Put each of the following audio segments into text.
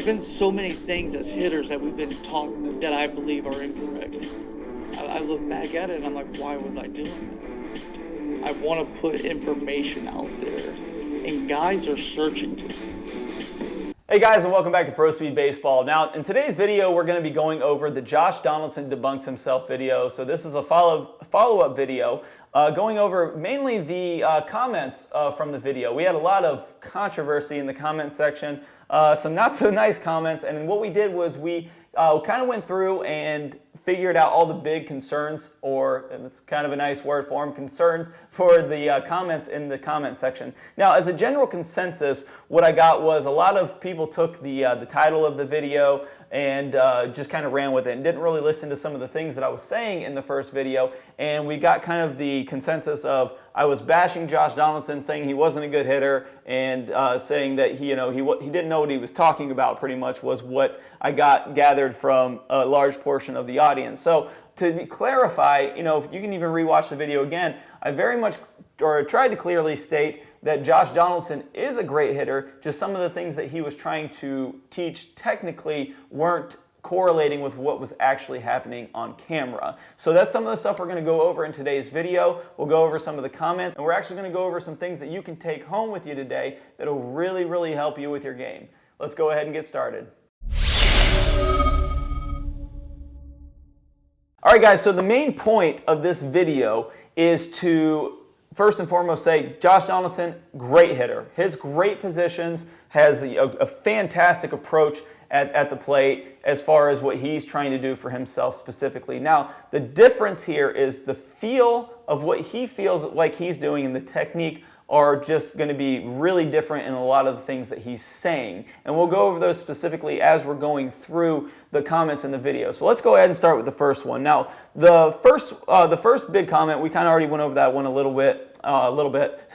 There's been so many things as hitters that we've been taught that I believe are incorrect. I look back at it and I'm like, why was I doing that? I want to put information out there, and guys are searching for it. Hey guys, and welcome back to Pro Speed Baseball. Now, in today's video, we're going to be going over the Josh Donaldson Debunks Himself video. So this is a follow-up video going over mainly the comments from the video. We had a lot of controversy in the comment section, some not so nice comments, and what we did was we kind of went through and figured out all the big concerns, or it's kind of a nice word for them, concerns for the comments in the comment section. Now, as a general consensus, what I got was a lot of people took the title of the video and just kind of ran with it and didn't really listen to some of the things that I was saying in the first video, and we got kind of the consensus of I was bashing Josh Donaldson, saying he wasn't a good hitter, and saying that he didn't know what he was talking about. Pretty much was what I gathered from a large portion of the audience. So to clarify, if you can even rewatch the video again, I very much tried to clearly state that Josh Donaldson is a great hitter. Just some of the things that he was trying to teach technically weren't correlating with what was actually happening on camera. So that's some of the stuff we're going to go over in today's video. We'll go over some of the comments, and we're actually going to go over some things that you can take home with you today that'll really, really help you with your game. Let's go ahead and get started. All right, guys, so the main point of this video is to first and foremost say Josh Donaldson, great hitter. His great positions, has a fantastic approach at the plate as far as what he's trying to do for himself specifically. Now, the difference here is the feel of what he feels like he's doing and the technique are just going to be really different in a lot of the things that he's saying. And we'll go over those specifically as we're going through the comments in the video. So let's go ahead and start with the first one. Now, the first big comment, we kind of already went over that one a little bit,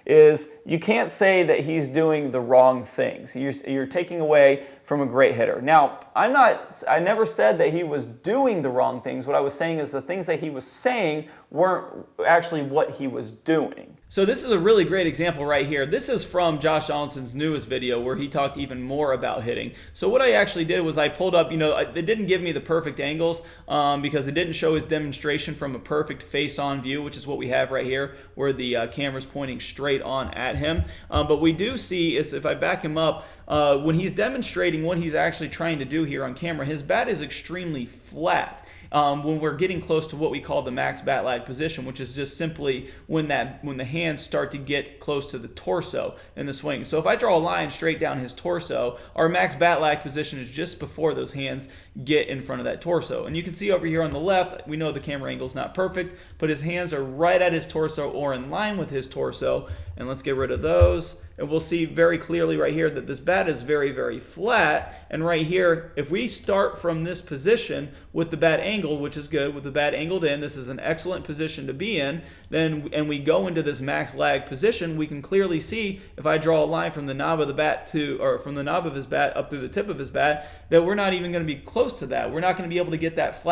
is you can't say that he's doing the wrong things. You're taking away from a great hitter. Now, I never said that he was doing the wrong things. What I was saying is the things that he was saying weren't actually what he was doing. So this is a really great example right here. This is from Josh Donaldson's newest video where he talked even more about hitting. So what I actually did was I pulled up, it didn't give me the perfect angles because it didn't show his demonstration from a perfect face-on view, which is what we have right here where the camera's pointing straight on at him. But we do see, is if I back him up, when he's demonstrating what he's actually trying to do here on camera, his bat is extremely flat. When we're getting close to what we call the max bat lag position, which is just simply when the hands start to get close to the torso in the swing. So if I draw a line straight down his torso, our max bat lag position is just before those hands get in front of that torso. And you can see over here on the left, we know the camera angle is not perfect, but his hands are right at his torso or in line with his torso. And let's get rid of those. And we'll see very clearly right here that this bat is very, very flat. And right here, if we start from this position with the bat angled, which is good, with the bat angled in, this is an excellent position to be in, and we go into this max lag position, we can clearly see if I draw a line from the knob of the bat from the knob of his bat up through the tip of his bat, that we're not even going to be close to that. We're not going to be able to get that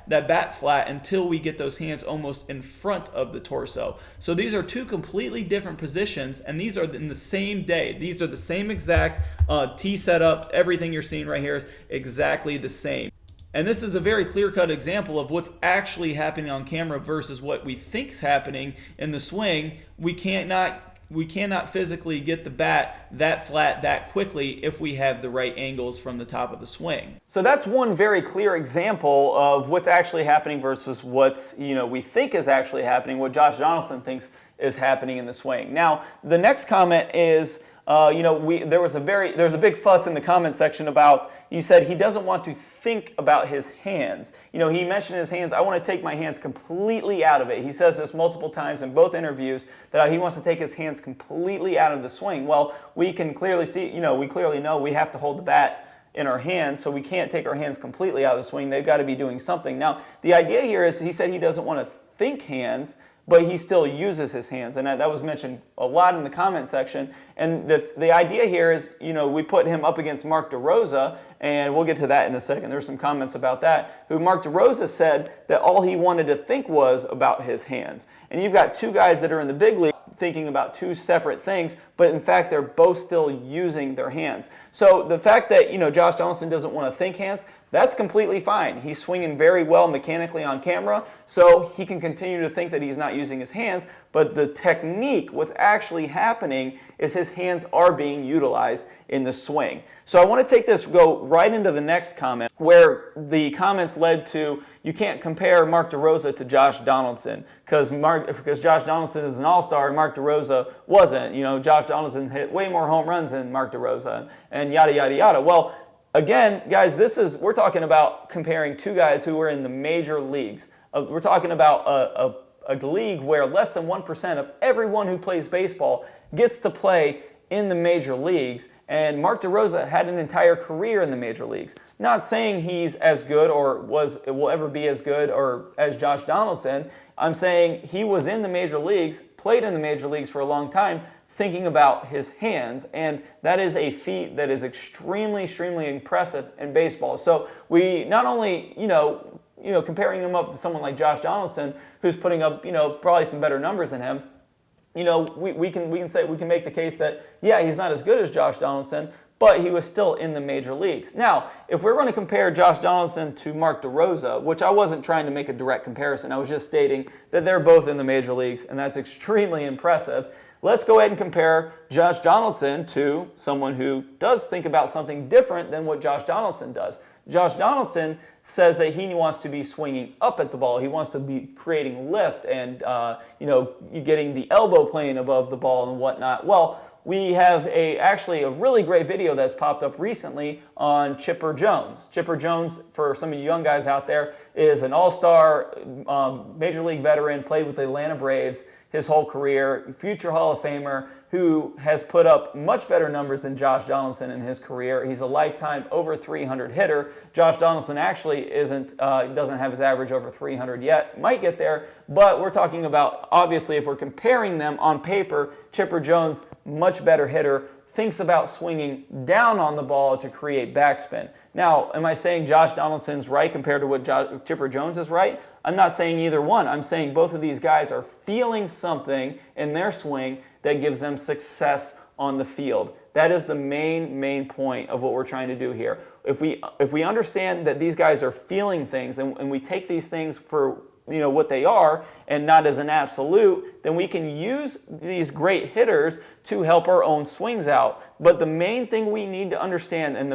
bat flat until we get those hands almost in front of the torso. So these are two completely different positions, and these are in the same day. These are the same exact tee setups. Everything you're seeing right here is exactly the same. And this is a very clear-cut example of what's actually happening on camera versus what we think is happening in the swing. We cannot physically get the bat that flat that quickly if we have the right angles from the top of the swing. So that's one very clear example of what's actually happening versus what's we think is actually happening, what Josh Donaldson thinks is happening in the swing. Now, the next comment is, there's a big fuss in the comment section about, you said he doesn't want to think about his hands. He mentioned his hands, I want to take my hands completely out of it. He says this multiple times in both interviews that he wants to take his hands completely out of the swing. Well, we can clearly see, we clearly know we have to hold the bat in our hands, so we can't take our hands completely out of the swing. They've got to be doing something. Now, the idea here is he said he doesn't want to think hands, but he still uses his hands, and that was mentioned a lot in the comment section. And the idea here is, we put him up against Mark DeRosa, and we'll get to that in a second. There's some comments about that. Mark DeRosa said that all he wanted to think was about his hands. And you've got two guys that are in the big league thinking about two separate things, but in fact, they're both still using their hands. So the fact that, Josh Donaldson doesn't want to think hands, that's completely fine. He's swinging very well mechanically on camera, so he can continue to think that he's not using his hands, but the technique, what's actually happening is his hands are being utilized in the swing. So I want to go right into the next comment, where the comments led to, you can't compare Mark DeRosa to Josh Donaldson, because Josh Donaldson is an all-star and Mark DeRosa wasn't. Josh Donaldson hit way more home runs than Mark DeRosa, and yada, yada, yada. Well, again, guys, we're talking about comparing two guys who were in the major leagues. We're talking about a league where less than 1% of everyone who plays baseball gets to play in the major leagues, and Mark DeRosa had an entire career in the major leagues. Not saying he's as good or will ever be as good or as Josh Donaldson. I'm saying he was in the major leagues, played in the major leagues for a long time, thinking about his hands, and that is a feat that is extremely, extremely impressive in baseball. So we not only, comparing him up to someone like Josh Donaldson, who's putting up, probably some better numbers than him, we can make the case that, yeah, he's not as good as Josh Donaldson, but he was still in the major leagues. Now, if we're going to compare Josh Donaldson to Mark DeRosa, which I wasn't trying to make a direct comparison, I was just stating that they're both in the major leagues, and that's extremely impressive. Let's go ahead and compare Josh Donaldson to someone who does think about something different than what Josh Donaldson does. Josh Donaldson says that he wants to be swinging up at the ball. He wants to be creating lift and, getting the elbow plane above the ball and whatnot. Well, we have actually a really great video that's popped up recently on Chipper Jones. Chipper Jones, for some of you young guys out there, is an all-star major league veteran, played with the Atlanta Braves his whole career, future Hall of Famer, who has put up much better numbers than Josh Donaldson in his career. He's a lifetime over 300 hitter. Josh Donaldson actually doesn't have his average over 300 yet. Might get there, but we're talking about, obviously, if we're comparing them on paper, Chipper Jones, much better hitter, thinks about swinging down on the ball to create backspin. Now, am I saying Josh Donaldson's right compared to what Chipper Jones is right? I'm not saying either one. I'm saying both of these guys are feeling something in their swing that gives them success on the field. That is the main point of what we're trying to do here. If we understand that these guys are feeling things and we take these things for what they are and not as an absolute, then we can use these great hitters to help our own swings out. But the main thing we need to understand, and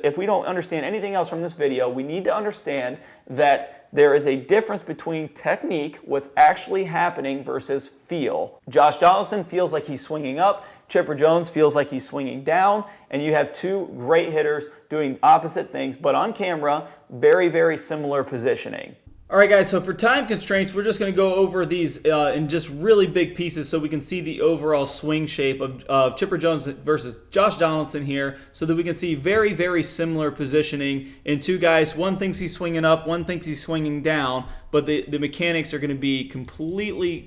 if we don't understand anything else from this video, we need to understand that there is a difference between technique, what's actually happening, versus feel. Josh Donaldson feels like he's swinging up, Chipper Jones feels like he's swinging down, and you have two great hitters doing opposite things, but on camera, very, very similar positioning. All right, guys, so for time constraints, we're just going to go over these in just really big pieces so we can see the overall swing shape of Chipper Jones versus Josh Donaldson here, so that we can see very, very similar positioning in two guys. One thinks he's swinging up, one thinks he's swinging down, but the mechanics are going to be completely,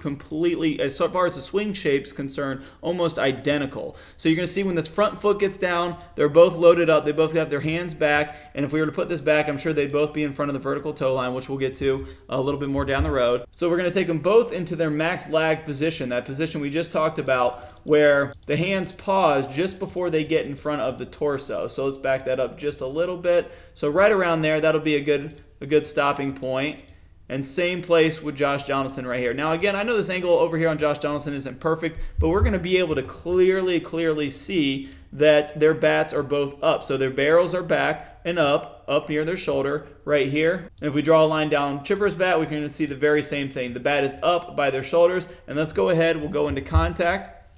as far as the swing shape's concerned, almost identical. So you're going to see when this front foot gets down, they're both loaded up, they both have their hands back, and if we were to put this back, I'm sure they'd both be in front of the vertical toe line, which we'll get to a little bit more down the road. So we're going to take them both into their max lag position, that position we just talked about, where the hands pause just before they get in front of the torso. So let's back that up just a little bit. So right around there, that'll be a good stopping point. And same place with Josh Donaldson right here. Now again, I know this angle over here on Josh Donaldson isn't perfect, but we're going to be able to clearly see that their bats are both up. So their barrels are back and up near their shoulder right here. And if we draw a line down Chipper's bat, we can see the very same thing. The bat is up by their shoulders. And let's go ahead, we'll go into contact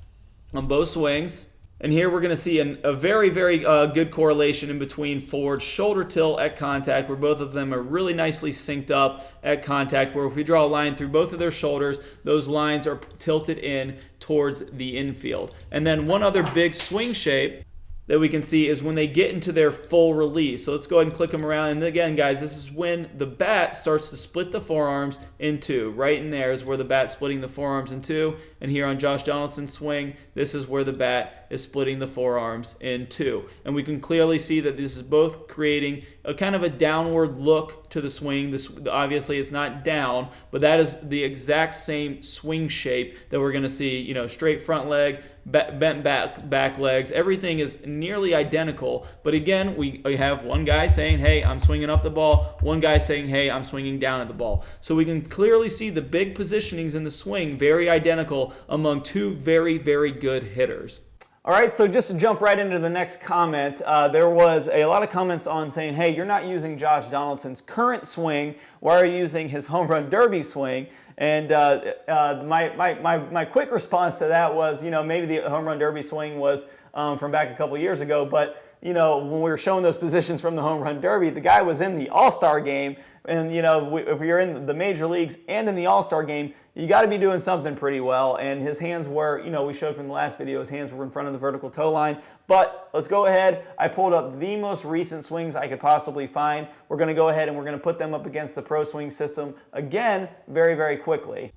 on both swings. And here we're going to see a very, very good correlation in between forward shoulder tilt at contact, where both of them are really nicely synced up at contact, where if we draw a line through both of their shoulders, those lines are tilted in towards the infield. And then one other big swing shape that we can see is when they get into their full release. So let's go ahead and click them around. And again, guys, this is when the bat starts to split the forearms in two. Right in there is where the bat's splitting the forearms in two. And here on Josh Donaldson's swing, this is where the bat is splitting the forearms in two. And we can clearly see that this is both creating a kind of a downward look to the swing. Obviously, it's not down, but that is the exact same swing shape that we're going to see. You know, straight front leg, bent back legs. Everything is nearly identical. But again, we have one guy saying, hey, I'm swinging up the ball. One guy saying, hey, I'm swinging down at the ball. So we can clearly see the big positionings in the swing very identical among two very, very good hitters. All right, so just to jump right into the next comment, there was a lot of comments on saying, hey, you're not using Josh Donaldson's current swing. Why are you using his home run derby swing? And my quick response to that was, you know, maybe the home run derby swing was from back a couple years ago, but you know, when we were showing those positions from the home run derby, the guy was in the All-Star game, and you know, if you're in the major leagues and in the All-Star game, you got to be doing something pretty well. And his hands were, you know, we showed from the last video, his hands were in front of the vertical toe line. But let's go ahead. I pulled up the most recent swings I could possibly find. We're going to go ahead and we're going to put them up against the pro swing system again very, very quickly.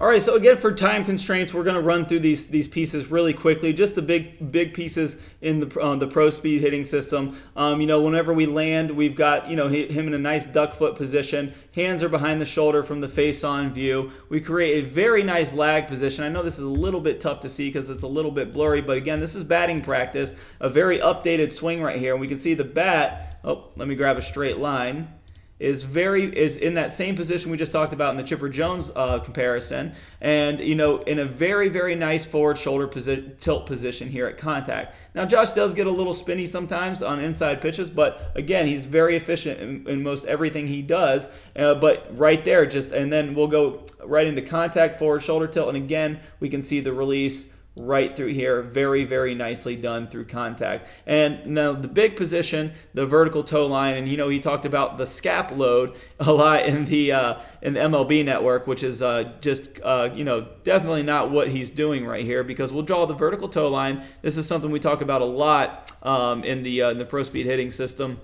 All right, so again, for time constraints, we're going to run through these pieces really quickly. Just the big pieces in the pro speed hitting system. You know, whenever we land, we've got, you know, him in a nice duck foot position. Hands are behind the shoulder from the face-on view. We create a very nice lag position. I know this is a little bit tough to see because it's a little bit blurry, but again, this is batting practice. A very updated swing right here. We can see the bat. Oh, let me grab a straight line. Is in that same position we just talked about in the Chipper Jones comparison, and you know, in a very, very nice forward shoulder tilt position here at contact. Now Josh does get a little spinny sometimes on inside pitches, but again, he's very efficient in most everything he does. But right there, and then we'll go right into contact, forward shoulder tilt, and again we can see the release right through here, very, very nicely done through contact. And now the big position, the vertical toe line, and you know, he talked about the scap load a lot in the MLB network, which is you know, definitely not what he's doing right here, because we'll draw the vertical toe line. This is something we talk about a lot in the pro speed hitting system.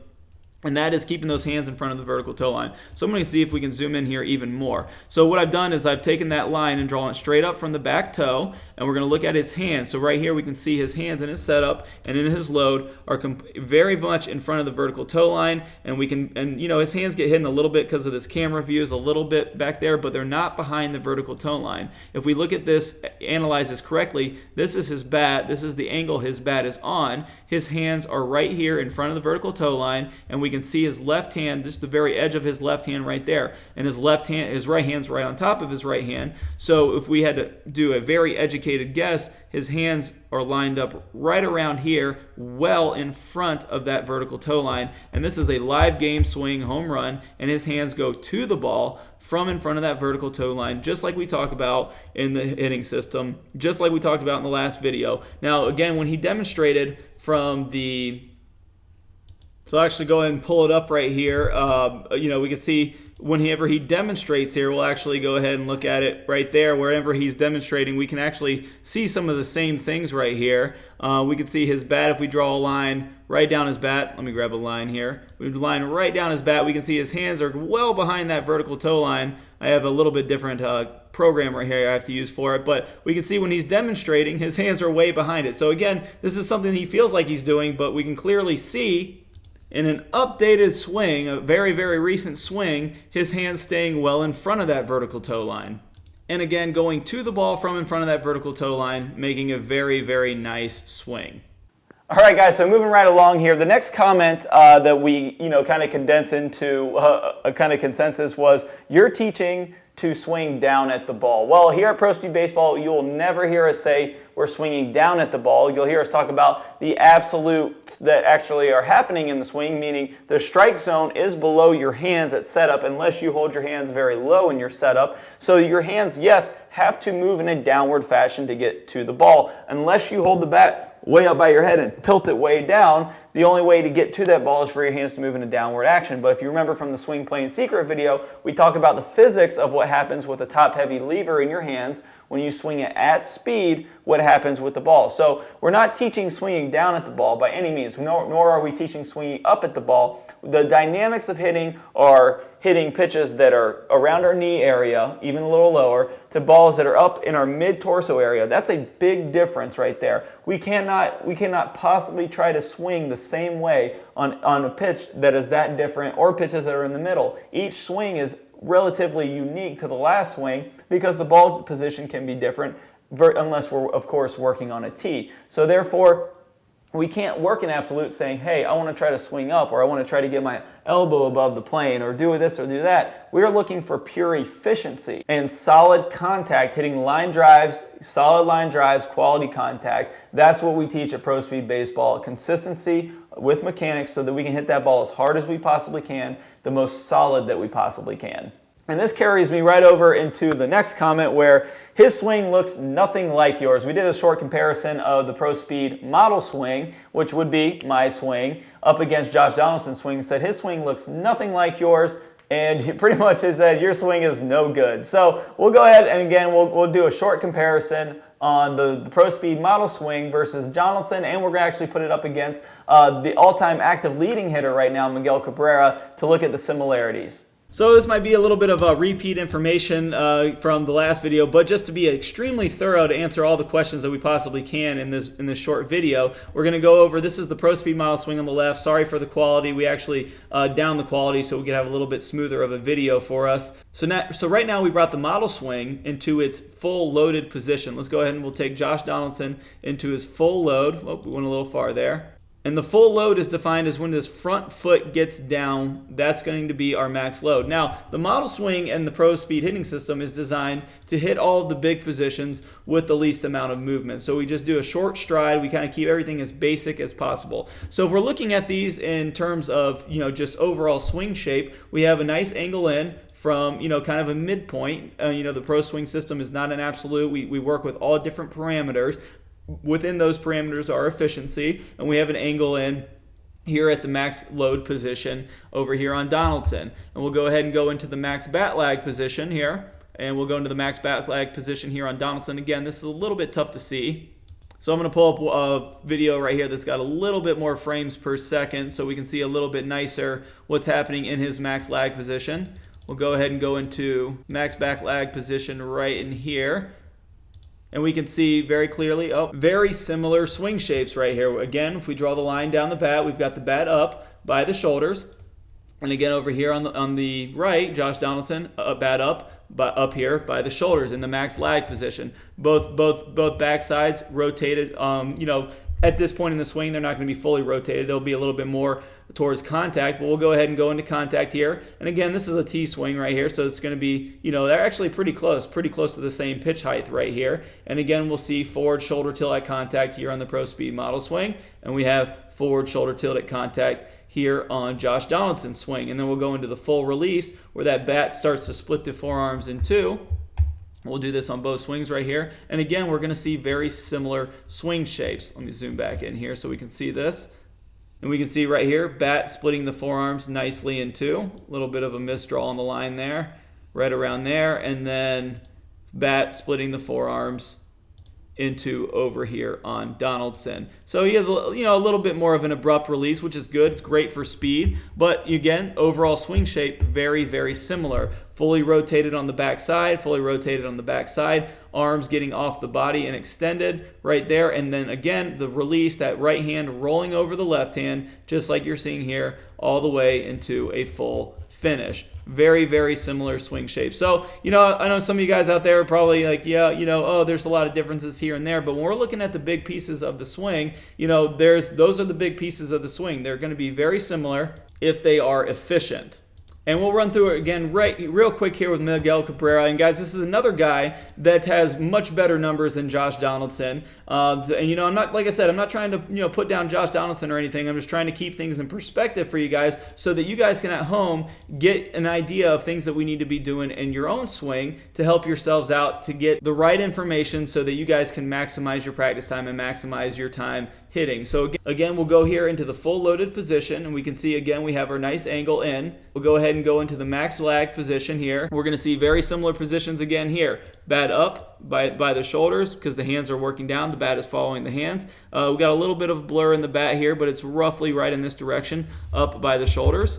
And that is keeping those hands in front of the vertical toe line. So I'm going to see if we can zoom in here even more. So what I've done is I've taken that line and drawn it straight up from the back toe, and we're going to look at his hands. So right here we can see his hands in his setup and in his load are very much in front of the vertical toe line, and you know, his hands get hidden a little bit because of this camera view is a little bit back there, but they're not behind the vertical toe line. If we look at this, analyze this correctly, this is his bat, this is the angle his bat is on. His hands are right here in front of the vertical toe line, and we can see his left hand, just the very edge of his left hand right there, and his right hand's right on top of his right hand. So if we had to do a very educated guess, his hands are lined up right around here, well in front of that vertical toe line, and this is a live game swing home run, and his hands go to the ball from in front of that vertical toe line, just like we talk about in the hitting system, just like we talked about in the last video. Now again, when he demonstrated from the So I'll actually go ahead and pull it up right here. You know, we can see whenever he demonstrates here, we'll actually go ahead and look at it right there. Wherever he's demonstrating, we can actually see some of the same things right here. We can see his bat. If we draw a line right down his bat, let me grab a line here. We line right down his bat. We can see his hands are well behind that vertical toe line. I have a little bit different program right here I have to use for it, but we can see when he's demonstrating, his hands are way behind it. So again, this is something he feels like he's doing, but we can clearly see in an updated swing, a very, very recent swing, his hands staying well in front of that vertical toe line. And again, going to the ball from in front of that vertical toe line, making a very, very nice swing. All right, guys, so moving right along here, the next comment that we, kind of condense into a kind of consensus was, you're teaching to swing down at the ball. Well, here at Pro Speed Baseball, you will never hear us say we're swinging down at the ball. You'll hear us talk about the absolutes that actually are happening in the swing, meaning the strike zone is below your hands at setup unless you hold your hands very low in your setup. So your hands, yes, have to move in a downward fashion to get to the ball. Unless you hold the bat way up by your head and tilt it way down, the only way to get to that ball is for your hands to move in a downward action. But if you remember from the Swing Playing Secret video, we talk about the physics of what happens with a top-heavy lever in your hands when you swing it at speed, what happens with the ball. So we're not teaching swinging down at the ball by any means, nor are we teaching swinging up at the ball. The dynamics of hitting are hitting pitches that are around our knee area, even a little lower, to balls that are up in our mid-torso area. That's a big difference right there. We cannot possibly try to swing the same way on a pitch that is that different, or pitches that are in the middle. Each swing is relatively unique to the last swing because the ball position can be different unless we're, of course, working on a tee. So therefore, we can't work in absolute saying, hey, I want to try to swing up, or I want to try to get my elbow above the plane, or do this or do that. We're looking for pure efficiency and solid contact, hitting line drives, solid line drives, quality contact. That's what we teach at Pro Speed Baseball. Consistency with mechanics so that we can hit that ball as hard as we possibly can, the most solid that we possibly can. And this carries me right over into the next comment where his swing looks nothing like yours. We did a short comparison of the Pro Speed model swing, which would be my swing, up against Josh Donaldson's swing, and said his swing looks nothing like yours, and he pretty much said your swing is no good. So we'll go ahead and again, we'll do a short comparison on the Pro Speed model swing versus Donaldson, and we're going to actually put it up against the all-time active leading hitter right now, Miguel Cabrera, to look at the similarities. So this might be a little bit of repeat information from the last video, but just to be extremely thorough to answer all the questions that we possibly can in this short video, we're going to go over, this is the Pro Speed model swing on the left. Sorry for the quality. We actually downed the quality so we could have a little bit smoother of a video for us. So right now we brought the model swing into its full loaded position. Let's go ahead and we'll take Josh Donaldson into his full load. Oh, we went a little far there. And the full load is defined as when this front foot gets down, that's going to be our max load. Now, the model swing and the Pro Speed hitting system is designed to hit all of the big positions with the least amount of movement. So we just do a short stride. We kind of keep everything as basic as possible. So if we're looking at these in terms of, just overall swing shape, we have a nice angle in from, kind of a midpoint. The Pro Swing system is not an absolute. We work with all different parameters. Within those parameters are efficiency, and we have an angle in here at the max load position over here on Donaldson. And we'll go ahead and go into the max bat lag position here, and we'll go into the max bat lag position here on Donaldson. Again, this is a little bit tough to see. So I'm going to pull up a video right here that's got a little bit more frames per second so we can see a little bit nicer what's happening in his max lag position. We'll go ahead and go into max back lag position right in here. And we can see very clearly, very similar swing shapes right here. Again, if we draw the line down the bat, we've got the bat up by the shoulders. And again, over here on the right, Josh Donaldson, bat up here by the shoulders in the max lag position. Both back sides rotated. At this point in the swing, they're not going to be fully rotated. They'll be a little bit more towards contact, but we'll go ahead and go into contact here. And again, this is a T swing right here, so it's going to be, they're actually pretty close to the same pitch height right here. And again, we'll see forward shoulder tilt at contact here on the Pro Speed model swing, and we have forward shoulder tilt at contact here on Josh Donaldson's swing. And then we'll go into the full release where that bat starts to split the forearms in two. We'll do this on both swings right here. And again, we're going to see very similar swing shapes. Let me zoom back in here so we can see this. And we can see right here, bat splitting the forearms nicely in two. A little bit of a misdraw on the line there, right around there. And then bat splitting the forearms into over here on Donaldson. So he has a little bit more of an abrupt release, which is good. It's great for speed, but again, overall swing shape very, very similar. Fully rotated on the back side, arms getting off the body and extended right there, and then again the release, that right hand rolling over the left hand, just like you're seeing here, all the way into a full finish. Very, very similar swing shape. So, I know some of you guys out there are probably like, there's a lot of differences here and there, but when we're looking at the big pieces of the swing, those are the big pieces of the swing. They're going to be very similar if they are efficient. And we'll run through it again real quick here with Miguel Cabrera. And guys, this is another guy that has much better numbers than Josh Donaldson. And I'm not, like I said, I'm not trying to put down Josh Donaldson or anything. I'm just trying to keep things in perspective for you guys so that you guys can at home get an idea of things that we need to be doing in your own swing to help yourselves out to get the right information so that you guys can maximize your practice time and maximize your time hitting. So again, we'll go here into the full loaded position, and we can see again we have our nice angle in. We'll go ahead and go into the max lag position here. We're going to see very similar positions again here. Bat up by the shoulders because the hands are working down. The bat is following the hands. We got a little bit of blur in the bat here, but it's roughly right in this direction, up by the shoulders.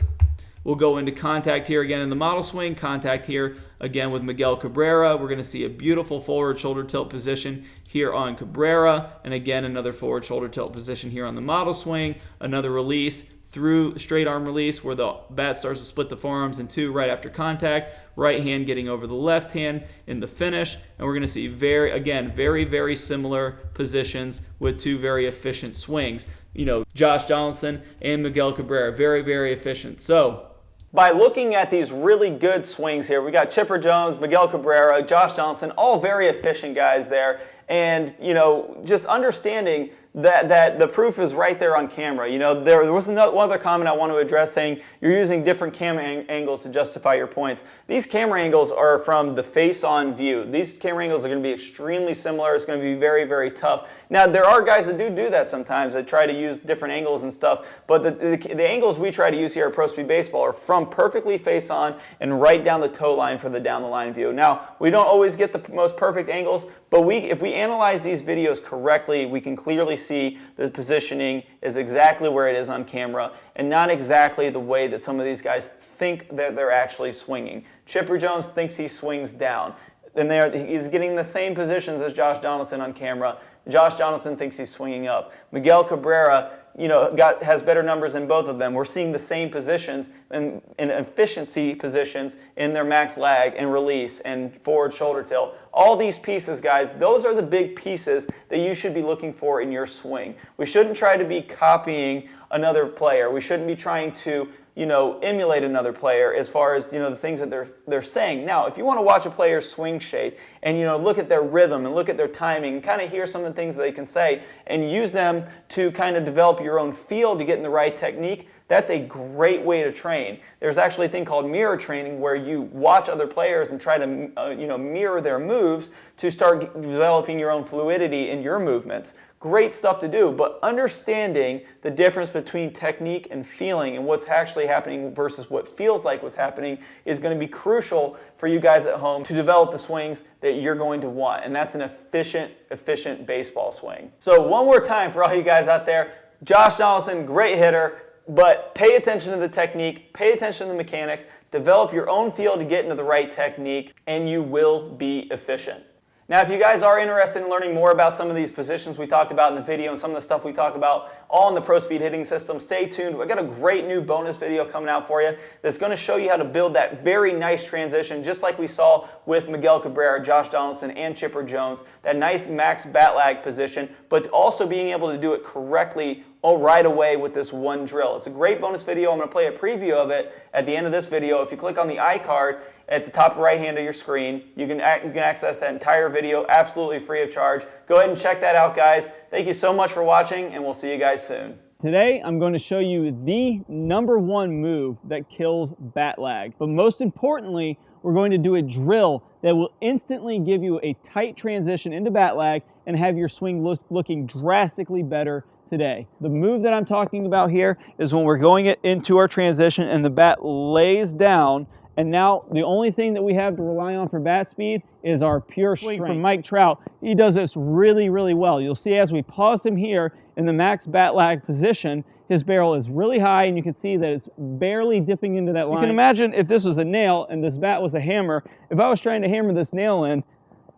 We'll go into contact here again in the model swing, contact here again with Miguel Cabrera. We're going to see a beautiful forward shoulder tilt position here on Cabrera, and again another forward shoulder tilt position here on the model swing, another release through straight arm release where the bat starts to split the forearms in two right after contact, right hand getting over the left hand in the finish, and we're going to see very similar positions with two very efficient swings. You know, Josh Donaldson and Miguel Cabrera, very efficient. So by looking at these really good swings here, we got Chipper Jones, Miguel Cabrera, Josh Donaldson, all very efficient guys there. And, you know, just understanding that the proof is right there on camera. You know, there was one other comment I want to address saying you're using different camera angles to justify your points. These camera angles are from the face-on view. These camera angles are going to be extremely similar. It's going to be very tough. Now, there are guys that do that sometimes. They try to use different angles and stuff, but the angles we try to use here at Pro Speed Baseball are from perfectly face-on and right down the toe line for the down-the-line view. Now, we don't always get the most perfect angles, but if we analyze these videos correctly, we can clearly see the positioning is exactly where it is on camera and not exactly the way that some of these guys think that they're actually swinging. Chipper Jones thinks he swings down, and he's getting the same positions as Josh Donaldson on camera. Josh Donaldson thinks he's swinging up. Miguel Cabrera, you know, has better numbers than both of them. We're seeing the same positions and efficiency positions in their max lag and release and forward shoulder tilt. All these pieces, guys, those are the big pieces that you should be looking for in your swing. We shouldn't try to be copying another player. We shouldn't be trying to, you know, emulate another player as far as, you know, the things that they're saying. Now, if you want to watch a player's swing shape and, you know, look at their rhythm and look at their timing and kind of hear some of the things that they can say and use them to kind of develop your own feel to get in the right technique, that's a great way to train. There's actually a thing called mirror training where you watch other players and try to you know, mirror their moves to start developing your own fluidity in your movements. Great stuff to do, but understanding the difference between technique and feeling and what's actually happening versus what feels like what's happening is going to be crucial for you guys at home to develop the swings that you're going to want, and that's an efficient baseball swing. So one more time for all you guys out there, Josh Donaldson, great hitter, but pay attention to the technique, pay attention to the mechanics, develop your own feel to get into the right technique, and you will be efficient. Now, if you guys are interested in learning more about some of these positions we talked about in the video and some of the stuff we talked about all in the Pro Speed hitting system, stay tuned. We've got a great new bonus video coming out for you that's going to show you how to build that very nice transition, just like we saw with Miguel Cabrera, Josh Donaldson, and Chipper Jones, that nice max bat lag position, but also being able to do it correctly right away with this one drill. It's a great bonus video. I'm going to play a preview of it at the end of this video. If you click on the iCard at the top right hand of your screen, you can access that entire video absolutely free of charge. Go ahead and check that out, guys. Thank you so much for watching, and we'll see you guys soon. Today, I'm going to show you the #1 move that kills bat lag. But most importantly, we're going to do a drill that will instantly give you a tight transition into bat lag and have your swing looking drastically better today. The move that I'm talking about here is when we're going into our transition and the bat lays down, and now the only thing that we have to rely on for bat speed is our pure strength. From Mike Trout, he does this really well. You'll see as we pause him here in the max bat lag position, his barrel is really high and you can see that it's barely dipping into that line. You can imagine if this was a nail and this bat was a hammer, if I was trying to hammer this nail in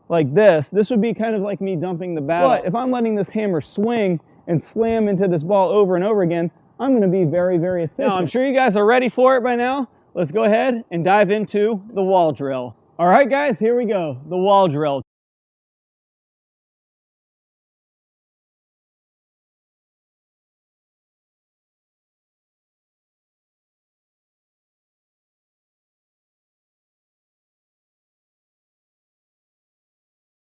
like this would be kind of like me dumping the bat. But if I'm letting this hammer swing and slam into this ball over and over again, I'm going to be very efficient. Now, I'm sure you guys are ready for it by now. Let's go ahead and dive into the wall drill. All right, guys, here we go, the wall drill.